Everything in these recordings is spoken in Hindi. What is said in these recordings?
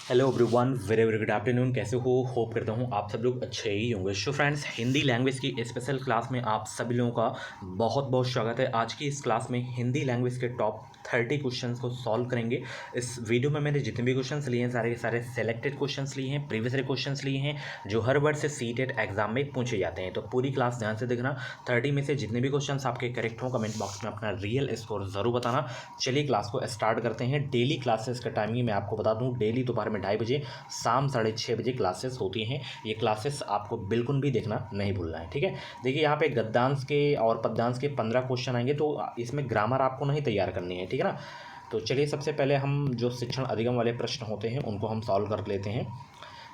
Hello everyone, very very good afternoon. कैसे हो? होप करता हूँ आप सब लोग अच्छे ही होंगे। सो फ्रेंड्स, हिंदी लैंग्वेज की स्पेशल क्लास में आप सभी लोगों का बहुत बहुत स्वागत है। आज की इस क्लास में हिंदी लैंग्वेज के टॉप 30 क्वेश्चंस को सॉल्व करेंगे। इस वीडियो में मैंने जितने भी क्वेश्चंस लिए हैं सारे के सारे सेलेक्टेड क्वेश्चंस लिए हैं, प्रीवियस क्वेश्चंस लिए हैं जो हर वर्ड से सीटेट एग्जाम में पूछे जाते हैं। तो पूरी क्लास ध्यान से देखना। 30 में से जितने भी क्वेश्चन आपके करेक्ट हों कमेंट बॉक्स में अपना रियल स्कोर ज़रूर बताना। चलिए क्लास को स्टार्ट करते हैं। डेली क्लासेस का टाइमिंग मैं आपको बता दूँ, डेली दोपहर में 2:30 बजे, शाम 6:30 बजे क्लासेस होती हैं। ये क्लासेस आपको बिल्कुल भी देखना नहीं भूलना है, ठीक है। देखिए यहाँ पे गद्यांश के और पद्यांश के 15 क्वेश्चन आएंगे, तो इसमें ग्रामर आपको नहीं तैयार करनी है, ठीक है ना। तो चलिए सबसे पहले हम जो शिक्षण अधिगम वाले प्रश्न होते हैं उनको हम सॉल्व कर लेते हैं।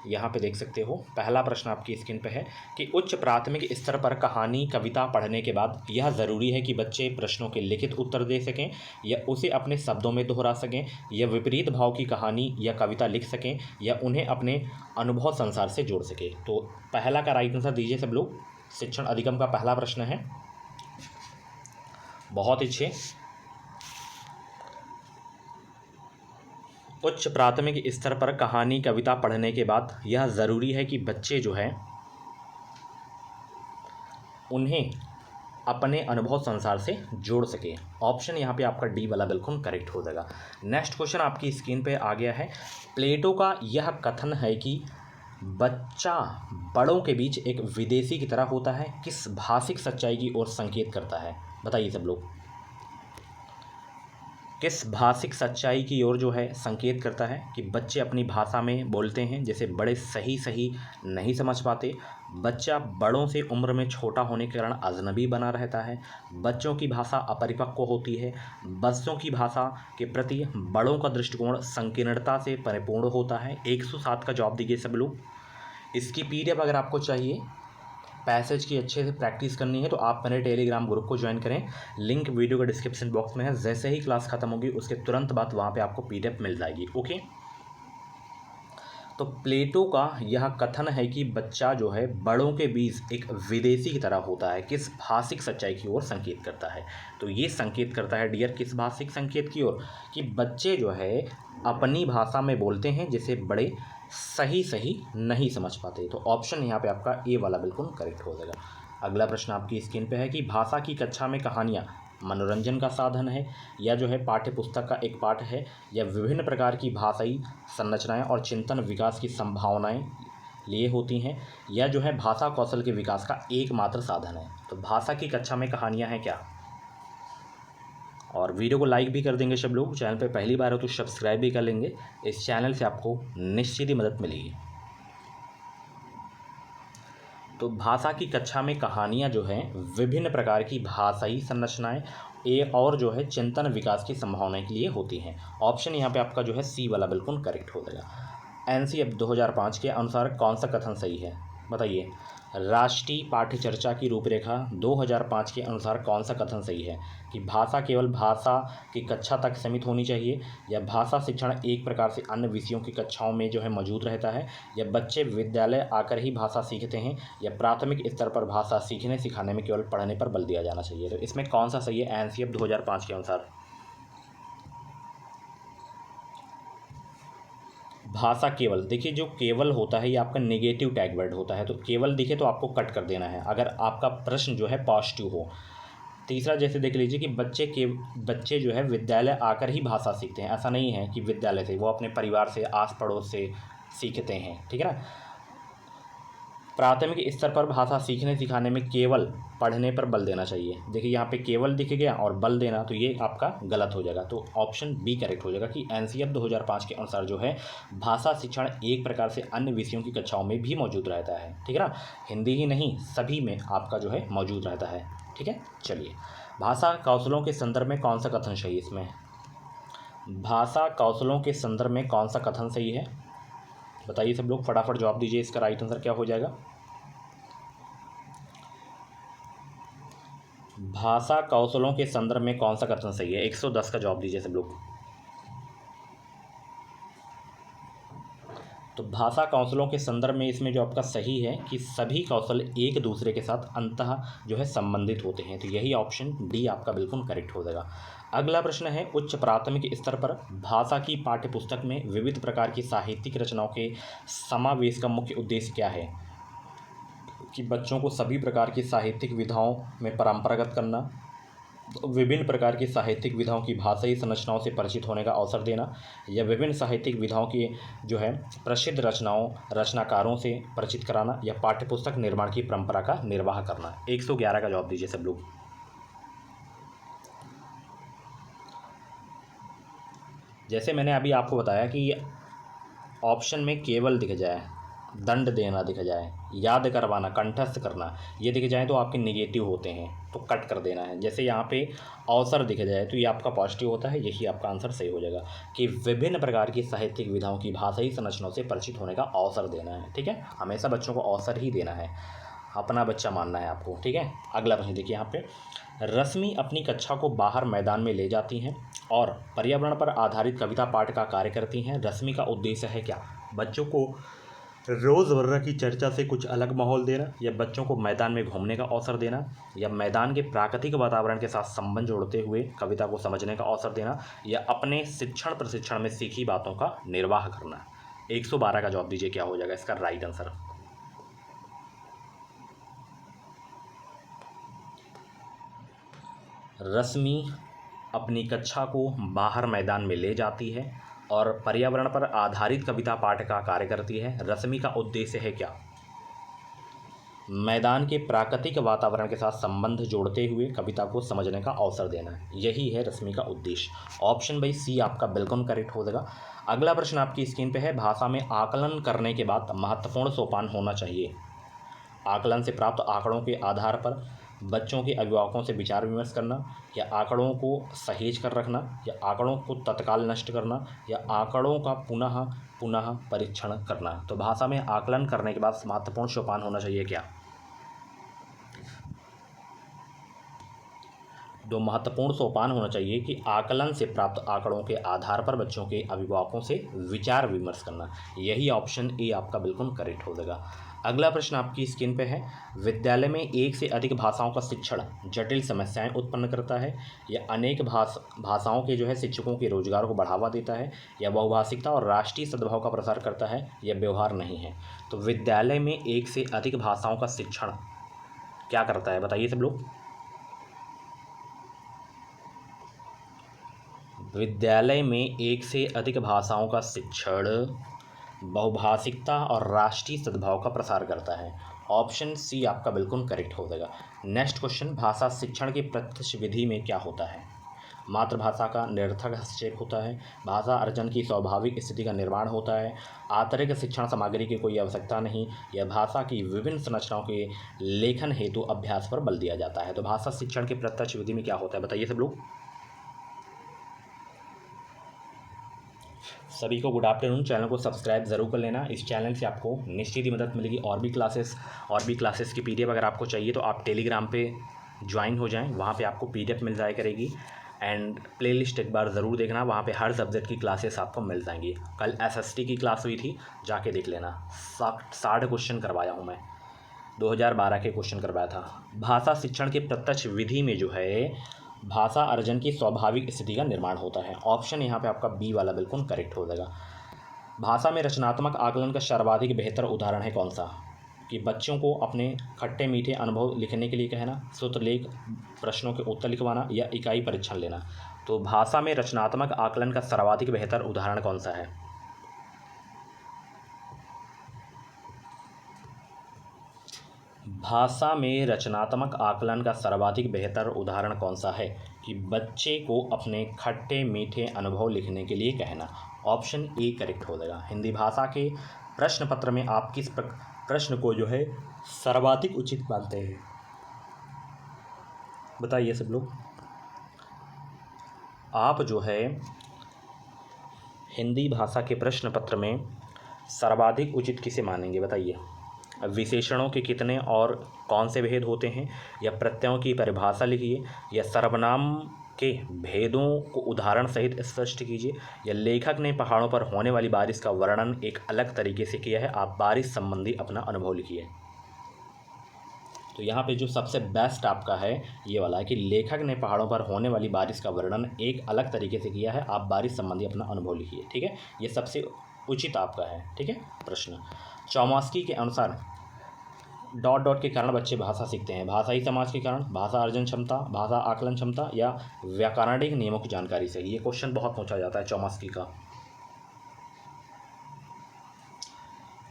यहाँ पे देख सकते हो, पहला प्रश्न आपकी स्क्रीन पे है कि उच्च प्राथमिक स्तर पर कहानी कविता पढ़ने के बाद यह ज़रूरी है कि बच्चे प्रश्नों के लिखित उत्तर दे सकें या उसे अपने शब्दों में दोहरा सकें या विपरीत भाव की कहानी या कविता लिख सकें या उन्हें अपने अनुभव संसार से जोड़ सकें। तो पहला का राइट आंसर दीजिए सब लोग। शिक्षण अधिगम का पहला प्रश्न है। बहुत अच्छे। उच्च प्राथमिक स्तर पर कहानी कविता पढ़ने के बाद यह ज़रूरी है कि बच्चे जो है उन्हें अपने अनुभव संसार से जोड़ सके। ऑप्शन यहाँ पे आपका डी वाला बिल्कुल करेक्ट हो जाएगा। नेक्स्ट क्वेश्चन आपकी स्क्रीन पे आ गया है। प्लेटो का यह कथन है कि बच्चा बड़ों के बीच एक विदेशी की तरह होता है, किस भाषिक सच्चाई की ओर संकेत करता है? बताइए सब लोग, किस भाषिक सच्चाई की ओर जो है संकेत करता है कि बच्चे अपनी भाषा में बोलते हैं जैसे बड़े सही सही नहीं समझ पाते, बच्चा बड़ों से उम्र में छोटा होने के कारण अजनबी बना रहता है, बच्चों की भाषा अपरिपक्व होती है, बच्चों की भाषा के प्रति बड़ों का दृष्टिकोण संकीर्णता से परिपूर्ण होता है। 107 का जवाब दीजिए सब लोग। इसकी पीडीएफ अगर आपको चाहिए, पैसेज की अच्छे से प्रैक्टिस करनी है तो आप मेरे टेलीग्राम ग्रुप को ज्वाइन करें। लिंक वीडियो का डिस्क्रिप्शन बॉक्स में है। जैसे ही क्लास खत्म होगी उसके तुरंत बाद वहाँ पे आपको पीडीएफ मिल जाएगी। ओके, तो प्लेटो का यह कथन है कि बच्चा जो है बड़ों के बीच एक विदेशी की तरह होता है, किस भाषिक सच्चाई की ओर संकेत करता है? तो ये संकेत करता है डियर किस भाषिक संकेत की ओर, कि बच्चे जो है अपनी भाषा में बोलते हैं जैसे बड़े सही सही नहीं समझ पाते। तो ऑप्शन यहाँ पे आपका ए वाला बिल्कुल करेक्ट हो जाएगा। अगला प्रश्न आपकी स्क्रीन पे है कि भाषा की कक्षा में कहानियाँ मनोरंजन का साधन है या जो है पाठ्य पुस्तक का एक पाठ है या विभिन्न प्रकार की भाषाई संरचनाएं और चिंतन विकास की संभावनाएं लिए होती हैं या जो है भाषा कौशल के विकास का एकमात्र साधन है। तो भाषा की कक्षा में कहानियाँ हैं क्या? और वीडियो को लाइक भी कर देंगे सब लोग। चैनल पे पहली बार हो तो सब्सक्राइब भी कर लेंगे, इस चैनल से आपको निश्चित ही मदद मिलेगी। तो भाषा की कक्षा में कहानियाँ जो हैं विभिन्न प्रकार की भाषाई संरचनाएं और जो है चिंतन विकास की संभावनाएं के लिए होती हैं। ऑप्शन यहाँ पे आपका जो है सी वाला बिल्कुल करेक्ट हो जाएगा। एनसीएफ 2005 के अनुसार कौन सा कथन सही है? बताइए। राष्ट्रीय पाठ्यचर्चा की रूपरेखा 2005 के अनुसार कौन सा कथन सही है कि भाषा केवल भाषा की कक्षा तक सीमित होनी चाहिए या भाषा शिक्षण एक प्रकार से अन्य विषयों की कक्षाओं में जो है मौजूद रहता है या बच्चे विद्यालय आकर ही भाषा सीखते हैं या प्राथमिक स्तर पर भाषा सीखने सिखाने में केवल पढ़ने पर बल दिया जाना चाहिए? तो इसमें कौन सा सही है एनसीएफ 2005 के अनुसार? भाषा केवल, देखिए जो केवल होता है ये आपका नेगेटिव टैग वर्ड होता है, तो केवल दिखे तो आपको कट कर देना है अगर आपका प्रश्न जो है पॉजिटिव हो। तीसरा जैसे देख लीजिए कि बच्चे जो है विद्यालय आकर ही भाषा सीखते हैं, ऐसा नहीं है कि विद्यालय से, वो अपने परिवार से आस पड़ोस से सीखते हैं, ठीक है ना। प्राथमिक स्तर पर भाषा सीखने सिखाने में केवल पढ़ने पर बल देना चाहिए। देखिए यहाँ पे केवल दिख गया और बल देना, तो ये आपका गलत हो जाएगा। तो ऑप्शन बी करेक्ट हो जाएगा कि एनसीएफ 2005 के अनुसार जो है भाषा शिक्षण एक प्रकार से अन्य विषयों की कक्षाओं में भी मौजूद रहता है, ठीक है ना। हिंदी ही नहीं सभी में आपका जो है मौजूद रहता है, ठीक है। चलिए, भाषा कौशलों के संदर्भ में कौन सा कथन सही है? इसमें भाषा कौशलों के संदर्भ में कौन सा कथन सही है? बताइए सब लोग, फटाफट जवाब दीजिए। इसका राइट आंसर क्या हो जाएगा? भाषा कौशलों के संदर्भ में कौन सा कथन सही है? 110 का जवाब दीजिए सब लोग। तो भाषा कौशलों के संदर्भ में इसमें जो आपका सही है कि सभी कौशल एक दूसरे के साथ अंततः जो है संबंधित होते हैं, तो यही ऑप्शन डी आपका बिल्कुल करेक्ट हो जाएगा। अगला प्रश्न है, उच्च प्राथमिक स्तर पर भाषा की पाठ्यपुस्तक में विविध प्रकार की साहित्यिक रचनाओं के समावेश का मुख्य उद्देश्य क्या है? कि बच्चों को सभी प्रकार की साहित्यिक विधाओं में परंपरागत करना, विभिन्न प्रकार की साहित्यिक विधाओं की भाषाई संरचनाओं से परिचित होने का अवसर देना, या विभिन्न साहित्यिक विधाओं की जो है प्रसिद्ध रचनाकारों से परिचित कराना, या पाठ्यपुस्तक निर्माण की परंपरा का निर्वाह करना। 111 का जवाब दीजिए सब लोग। जैसे मैंने अभी आपको बताया कि ऑप्शन में केवल दिख जाए, दंड देना दिख जाए, याद करवाना, कंठस्थ करना, ये दिख जाए तो आपके नेगेटिव होते हैं, तो कट कर देना है। जैसे यहाँ पे अवसर दिख जाए तो ये आपका पॉजिटिव होता है, यही आपका आंसर सही हो जाएगा कि विभिन्न प्रकार की साहित्यिक विधाओं की भाषाई संरचनाओं से परिचित होने का अवसर देना है। ठीक है, हमेशा बच्चों को अवसर ही देना है, अपना बच्चा मानना है आपको। ठीक है, अगला प्रश्न देखिए यहाँ पे, रश्मि अपनी कक्षा को बाहर मैदान में ले जाती हैं और पर्यावरण पर आधारित कविता पाठ का कार्य करती हैं। रश्मि का उद्देश्य है क्या? बच्चों को रोज़मर्रा की चर्चा से कुछ अलग माहौल देना, या बच्चों को मैदान में घूमने का अवसर देना, या मैदान के प्राकृतिक वातावरण के साथ संबंध जोड़ते हुए कविता को समझने का अवसर देना, या अपने शिक्षण प्रशिक्षण में सीखी बातों का निर्वाह करना। 112 का जवाब दीजिए, क्या हो जाएगा इसका राइट आंसर? रश्मि अपनी कक्षा को बाहर मैदान में ले जाती है और पर्यावरण पर आधारित कविता पाठ का कार्य करती है। रश्मि का उद्देश्य है क्या? मैदान के प्राकृतिक वातावरण के साथ संबंध जोड़ते हुए कविता को समझने का अवसर देना है, यही है रश्मि का उद्देश्य। ऑप्शन बाई सी आपका बिल्कुल करेक्ट हो जाएगा। अगला प्रश्न आपकी स्क्रीन पे है, भाषा में आकलन करने के बाद महत्वपूर्ण सोपान होना चाहिए। आकलन से प्राप्त आंकड़ों के आधार पर बच्चों के अभिभावकों से विचार विमर्श करना, या आंकड़ों को सहेज कर रखना, या आंकड़ों को तत्काल नष्ट करना, या आंकड़ों का पुनः परीक्षण करना। तो भाषा में आकलन करने के बाद महत्वपूर्ण सोपान होना चाहिए क्या? जो महत्वपूर्ण सोपान होना चाहिए कि आकलन से प्राप्त आंकड़ों के आधार पर बच्चों के अभिभावकों से विचार विमर्श करना, यही ऑप्शन ए आपका बिल्कुल करेक्ट हो जाएगा। अगला प्रश्न आपकी स्क्रीन पे है, विद्यालय में एक से अधिक भाषाओं का शिक्षण जटिल समस्याएं उत्पन्न करता है, या अनेक भाषाओं के जो है शिक्षकों के रोजगार को बढ़ावा देता है, या बहुभाषिकता और राष्ट्रीय सद्भाव का प्रसार करता है, या व्यवहार नहीं है। तो विद्यालय में एक से अधिक भाषाओं का शिक्षण क्या करता है, बताइए सब लोग। विद्यालय में एक से अधिक भाषाओं का शिक्षण बहुभाषिकता और राष्ट्रीय सद्भाव का प्रसार करता है। ऑप्शन सी आपका बिल्कुल करेक्ट हो जाएगा। नेक्स्ट क्वेश्चन, भाषा शिक्षण की प्रत्यक्ष विधि में क्या होता है? मातृभाषा का निरर्थक हस्तक्षेप होता है, भाषा अर्जन की स्वाभाविक स्थिति का निर्माण होता है, आंतरिक शिक्षण सामग्री की कोई आवश्यकता नहीं, या भाषा की विभिन्न संरचनाओं के लेखन हेतु अभ्यास पर बल दिया जाता है। तो भाषा शिक्षण की प्रत्यक्ष विधि में क्या होता है, बताइए सब लोग। सभी को गुड आफ्टरनून। चैनल को सब्सक्राइब ज़रूर कर लेना, इस चैनल से आपको निश्चित ही मदद मिलेगी। और भी क्लासेस की पीडीएफ अगर आपको चाहिए तो आप टेलीग्राम पे ज्वाइन हो जाएं, वहाँ पे आपको पीडीएफ मिल जाया करेगी। एंड प्लेलिस्ट एक बार ज़रूर देखना, वहाँ पे हर सब्जेक्ट की क्लासेस आपको मिल जाएंगी। कल एसएसटी की क्लास हुई थी, जाके देख लेना। 60 क्वेश्चन करवाया हूँ मैं, 2012 के क्वेश्चन करवाया था। भाषा शिक्षण के प्रत्यक्ष विधि में जो है भाषा अर्जन की स्वाभाविक स्थिति का निर्माण होता है। ऑप्शन यहाँ पे आपका बी वाला बिल्कुल करेक्ट हो जाएगा। भाषा में रचनात्मक आकलन का सर्वाधिक बेहतर उदाहरण है कौन सा? कि बच्चों को अपने खट्टे मीठे अनुभव लिखने के लिए कहना, सूत्रलेख प्रश्नों के उत्तर लिखवाना, या इकाई परीक्षण लेना। तो भाषा में रचनात्मक आकलन का सर्वाधिक बेहतर उदाहरण कौन सा है? भाषा में रचनात्मक आकलन का सर्वाधिक बेहतर उदाहरण कौन सा है? कि बच्चे को अपने खट्टे मीठे अनुभव लिखने के लिए कहना। ऑप्शन ए करेक्ट हो जाएगा। हिंदी भाषा के प्रश्न पत्र में आप किस प्रश्न को जो है सर्वाधिक उचित मानते हैं, बताइए सब लोग। आप जो है हिंदी भाषा के प्रश्न पत्र में सर्वाधिक उचित किसे मानेंगे, बताइए। विशेषणों के कितने और कौन से भेद होते हैं, या प्रत्ययों की परिभाषा लिखिए, या सर्वनाम के भेदों को उदाहरण सहित स्पष्ट कीजिए, या लेखक ने पहाड़ों पर होने वाली बारिश का वर्णन एक अलग तरीके से किया है, आप बारिश संबंधी अपना अनुभव लिखिए। तो यहाँ पे जो सबसे बेस्ट आपका है ये वाला है कि लेखक ने पहाड़ों पर होने वाली बारिश का वर्णन एक अलग तरीके से किया है, आप बारिश संबंधी अपना अनुभव लिखिए। ठीक है, ये सबसे उचित आपका है। ठीक है, प्रश्न चौमास्की के अनुसार डॉट डॉट के कारण बच्चे भाषा सीखते हैं। भाषाई समाज के कारण, भाषा अर्जन क्षमता, भाषा आकलन क्षमता, या व्याकरणिक नियमों की जानकारी से। ये क्वेश्चन बहुत पूछा जाता है चौमास्की का।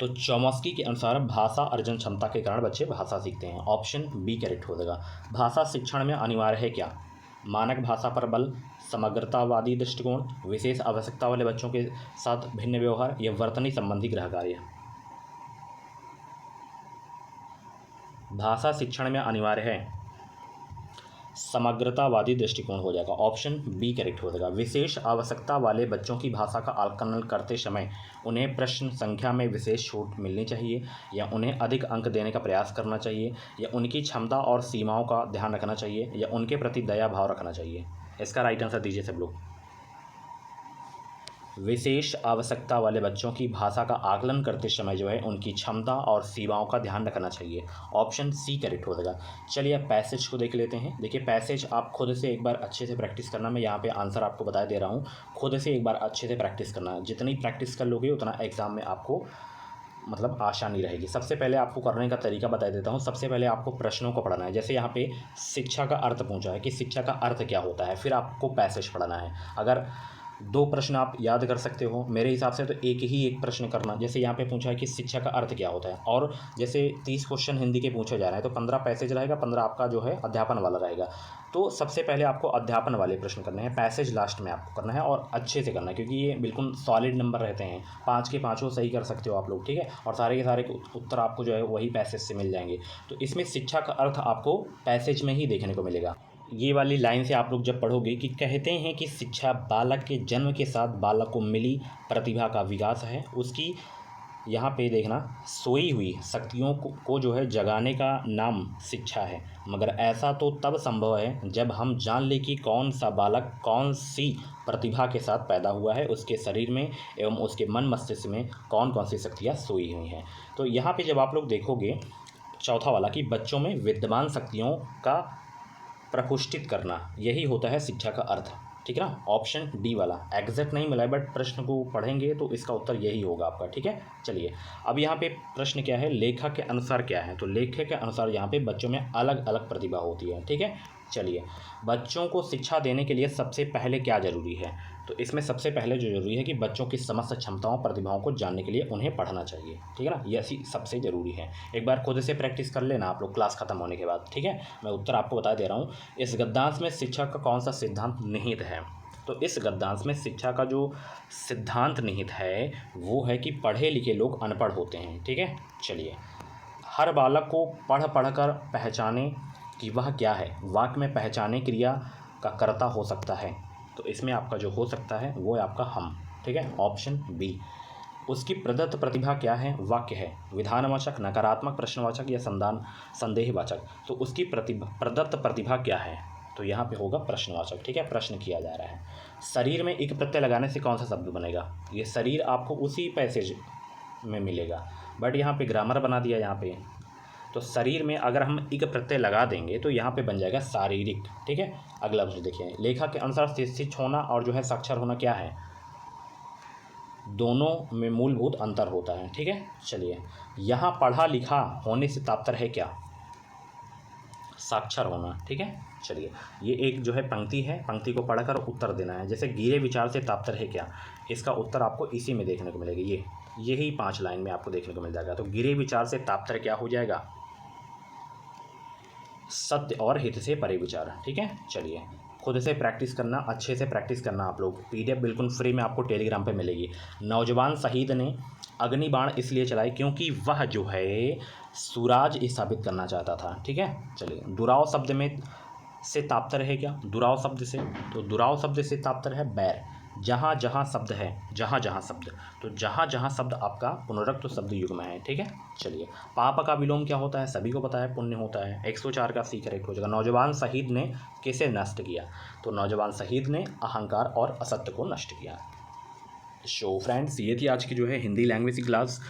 तो चौमास्की के अनुसार भाषा अर्जन क्षमता के कारण बच्चे भाषा सीखते हैं। ऑप्शन बी करेक्ट हो जाएगा। भाषा शिक्षण में अनिवार्य है क्या? मानक भाषा पर बल, समग्रतावादी दृष्टिकोण, विशेष आवश्यकता वाले बच्चों के साथ भिन्न व्यवहार, या वर्तनी संबंधी गृह कार्य। भाषा शिक्षण में अनिवार्य है समग्रतावादी दृष्टिकोण हो जाएगा। ऑप्शन बी करेक्ट हो जाएगा। विशेष आवश्यकता वाले बच्चों की भाषा का आकलन करते समय उन्हें प्रश्न संख्या में विशेष छूट मिलनी चाहिए, या उन्हें अधिक अंक देने का प्रयास करना चाहिए, या उनकी क्षमता और सीमाओं का ध्यान रखना चाहिए, या उनके प्रति दया भाव रखना चाहिए। इसका राइट आंसर दीजिए सब लोग। विशेष आवश्यकता वाले बच्चों की भाषा का आकलन करते समय जो है उनकी क्षमता और सीमाओं का ध्यान रखना चाहिए। ऑप्शन सी करेक्ट हो जाएगा। चलिए अब पैसेज को देख लेते हैं। देखिए पैसेज आप खुद से एक बार अच्छे से प्रैक्टिस करना। मैं यहाँ पे आंसर आपको बता दे रहा हूँ, खुद से एक बार अच्छे से प्रैक्टिस करना। जितनी प्रैक्टिस कर लोगे उतना एग्ज़ाम में आपको मतलब आसानी रहेगी। सबसे पहले आपको करने का तरीका बता देता हूँ। सबसे पहले आपको प्रश्नों को पढ़ना है। जैसे यहाँ पे शिक्षा का अर्थ पूछा है कि शिक्षा का अर्थ क्या होता है, फिर आपको पैसेज पढ़ना है। अगर 2 प्रश्न आप याद कर सकते हो मेरे हिसाब से तो एक प्रश्न करना। जैसे यहाँ पे पूछा है कि शिक्षा का अर्थ क्या होता है, और जैसे 30 क्वेश्चन हिंदी के पूछे जा रहे हैं तो 15 पैसेज रहेगा, 15 आपका जो है अध्यापन वाला रहेगा। तो सबसे पहले आपको अध्यापन वाले प्रश्न करने हैं, पैसेज लास्ट में आपको करना है, और अच्छे से करना है क्योंकि ये बिल्कुल सॉलिड नंबर रहते हैं। 5 के 5 सही कर सकते हो आप लोग। ठीक है, और सारे के सारे उत्तर आपको जो है वही पैसेज से मिल जाएंगे। तो इसमें शिक्षा का अर्थ आपको पैसेज में ही देखने को मिलेगा। ये वाली लाइन से आप लोग जब पढ़ोगे कि कहते हैं कि शिक्षा बालक के जन्म के साथ बालक को मिली प्रतिभा का विकास है, उसकी यहाँ पे देखना सोई हुई शक्तियों को जो है जगाने का नाम शिक्षा है। मगर ऐसा तो तब संभव है जब हम जान लें कि कौन सा बालक कौन सी प्रतिभा के साथ पैदा हुआ है, उसके शरीर में एवं उसके मन मस्तिष्क में कौन कौन सी शक्तियाँ सोई हुई हैं। तो यहाँ पे जब आप लोग देखोगे चौथा वाला कि बच्चों में विद्यमान शक्तियों का प्रपुष्टित करना, यही होता है शिक्षा का अर्थ। ठीक है ना, ऑप्शन डी वाला एग्जैक्ट नहीं मिला है, बट प्रश्न को पढ़ेंगे तो इसका उत्तर यही होगा आपका। ठीक है, चलिए अब यहाँ पे प्रश्न क्या है, लेखक के अनुसार क्या है। तो लेखक के अनुसार यहाँ पे बच्चों में अलग अलग प्रतिभा होती है। ठीक है, चलिए बच्चों को शिक्षा देने के लिए सबसे पहले क्या ज़रूरी है। तो इसमें सबसे पहले जो ज़रूरी है कि बच्चों की समस्त क्षमताओं प्रतिभाओं को जानने के लिए उन्हें पढ़ना चाहिए। ठीक है ना, ये सबसे ज़रूरी है। एक बार खुद से प्रैक्टिस कर लेना आप लोग क्लास ख़त्म होने के बाद। ठीक है, मैं उत्तर आपको बता दे रहा हूँ। इस गद्यांश में शिक्षा का कौन सा सिद्धांत निहित है। तो इस गद्यांश में शिक्षा का जो सिद्धांत निहित है वो है कि पढ़े लिखे लोग अनपढ़ होते हैं। ठीक है, चलिए हर बालक को पढ़ पढ़ कर पहचाने कि वह क्या है, वाक्य में पहचाने क्रिया का कर्ता हो सकता है। तो इसमें आपका जो हो सकता है वो है आपका हम। ठीक है, ऑप्शन बी। उसकी प्रदत्त प्रतिभा क्या है, वाक्य है विधानवाचक, नकारात्मक, प्रश्नवाचक, या संदेहवाचक। तो उसकी प्रदत्त प्रतिभा क्या है, तो यहाँ पे होगा प्रश्नवाचक। ठीक है, प्रश्न किया जा रहा है। शरीर में एक प्रत्यय लगाने से कौन सा शब्द बनेगा। ये शरीर आपको उसी पैसेज में मिलेगा, बट यहाँ पे ग्रामर बना दिया यहाँ पे। तो शरीर में अगर हम इक प्रत्यय लगा देंगे तो यहाँ पे बन जाएगा शारीरिक। ठीक है, अगला प्रश्न देखिए, लेखक के अनुसार शिक्षित होना और जो है साक्षर होना क्या है, दोनों में मूलभूत अंतर होता है। ठीक है, चलिए यहाँ पढ़ा लिखा होने से तात्पर्य है क्या, साक्षर होना। ठीक है, चलिए ये एक जो है पंक्ति है, पंक्ति को पढ़कर उत्तर देना है। जैसे गिरे विचार से तात्पर्य है क्या, इसका उत्तर आपको इसी में देखने को मिलेगा। यही 5 लाइन में आपको देखने को मिल जाएगा। तो गिरे विचार से तात्पर्य क्या हो जाएगा, सत्य और हित से परे विचार। ठीक है, चलिए खुद से प्रैक्टिस करना, अच्छे से प्रैक्टिस करना आप लोग। पीडीएफ बिल्कुल फ्री में आपको टेलीग्राम पे मिलेगी। नौजवान शहीद ने अग्निबाण इसलिए चलाई क्योंकि वह जो है सूराज स्थापित करना चाहता था। ठीक है, चलिए दुराव शब्द में से तात्पर्य है क्या, दुराव शब्द से, तो दुराव शब्द से तात्पर्य है बैर। जहाँ जहाँ शब्द है, जहाँ जहाँ शब्द, तो जहाँ जहाँ शब्द आपका पुनरुक्त शब्द युग में है। ठीक है, चलिए। पाप का विलोम क्या होता है, सभी को पता है, पुण्य होता है। 104 का सी करेक्ट हो जाएगा। नौजवान शहीद ने किसे नष्ट किया, तो नौजवान शहीद ने अहंकार और असत्य को नष्ट किया। सो फ्रेंड्स, ये थी आज की जो है हिंदी लैंग्वेज की क्लास।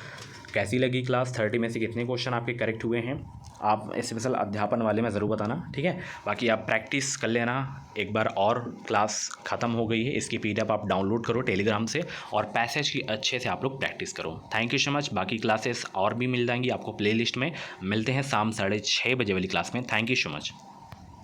कैसी लगी क्लास, 30 में से कितने क्वेश्चन आपके करेक्ट हुए हैं, आप स्पेशल अध्यापन वाले में ज़रूर बताना। ठीक है, बाकी आप प्रैक्टिस कर लेना एक बार और। क्लास ख़त्म हो गई है, इसकी PDF आप डाउनलोड करो टेलीग्राम से और पैसेज की अच्छे से आप लोग प्रैक्टिस करो। Thank you so much. बाकी क्लासेस और भी मिल जाएंगी आपको प्लेलिस्ट में। मिलते हैं शाम 6:30 बजे वाली क्लास में। Thank you so much.